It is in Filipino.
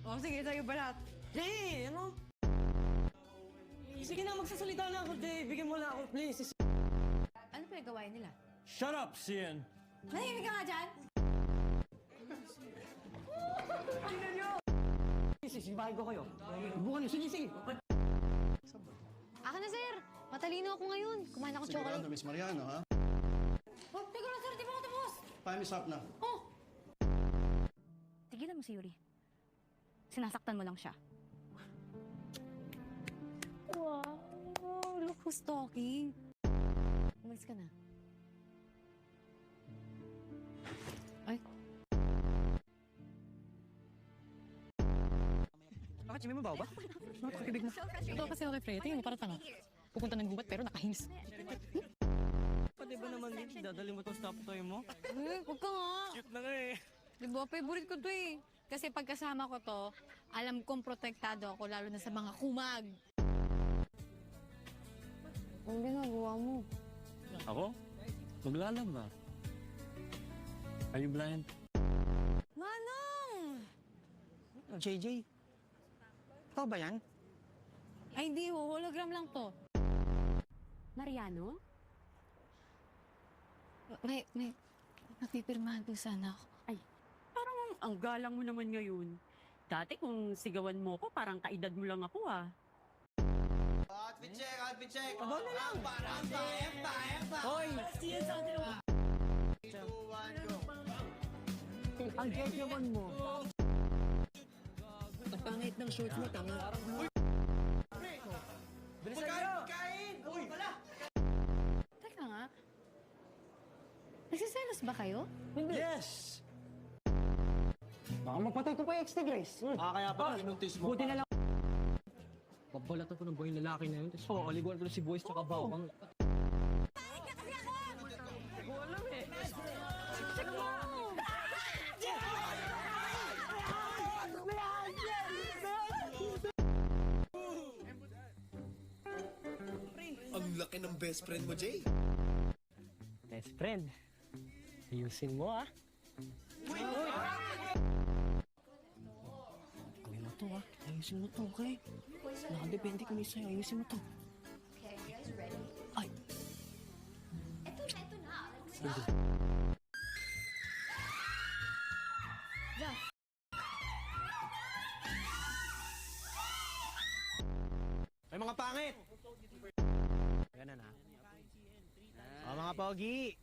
Oh, sige, sa'yo ba lahat? Jay, ano? Sige na, magsasalita na ako, Jay. Bigyan mo na ako, please. Ano pinagawain nila? Shut up, Sian! Nahimik ka nga dyan? Sisibahin ko kayo. Bukan niyo, sige. Aka na, sir. Matalino ako ngayon. Kumain ako chocolate. Sigurado, Miss Mariano, ha? Oh, teka lang, sir. Di ba ako tapos? Time is up na. Oh! Tigilan mo si Yuri. Sinasaktan mo lang siya. Wow! Look who's talking. Umalis ka na. Ay. Bakit Jimmy mabaw ba? Nakakibig mo. Ito kasi ako kay Freddy. Tingin mo para tanga. Pupunta ng gubat pero nakahims. Pwede ba naman, Mitch? Dadali mo tong stop toy mo? Huwag ka nga. Cute na nga eh. Diba? Favorite ko to eh. Kasi pagkasama ko to, alam kong protektado ako lalo na sa mga kumag. Ang ginagawa mo? Ako? Maglalaba. Are you blind? Manong! JJ, ikaw ba yan? Ay, di ho. Hologram lang to. Mariano? May napipirmahan po sana ako. Ay, parang ang galang mo naman ngayon. Dati kung sigawan mo ko, parang kaedad mo lang ako ah. Outfit check! Aba na lang! Hoy! 3, 2, 1, go! Ang cute naman mo. Ang pangit ng shorts mo, tanga. Bilisan nyo! Pagkain! Uy! Wala! Teka nga. Nagsiselos ba kayo? Yes! Baka magpatay ko pa yung extra Grace. Kaya pa, inuntis mo. Buti na lang. Pabalatan ko ng buhay yung lalaki na yun. Tapos aliguan ko na si Boys tsaka Bawang. Ang laki ng best friend mo, Jay. Best friend. Ayusin mo, ah. Gawin mo to, ah. Ayusin mo to, okay? Nakadepende kami sa'yo. Ayusin mo to. Okay, you guys ready? Ay! Ito na. Ay, mga pangit! Ganun, ha? Mga pogi!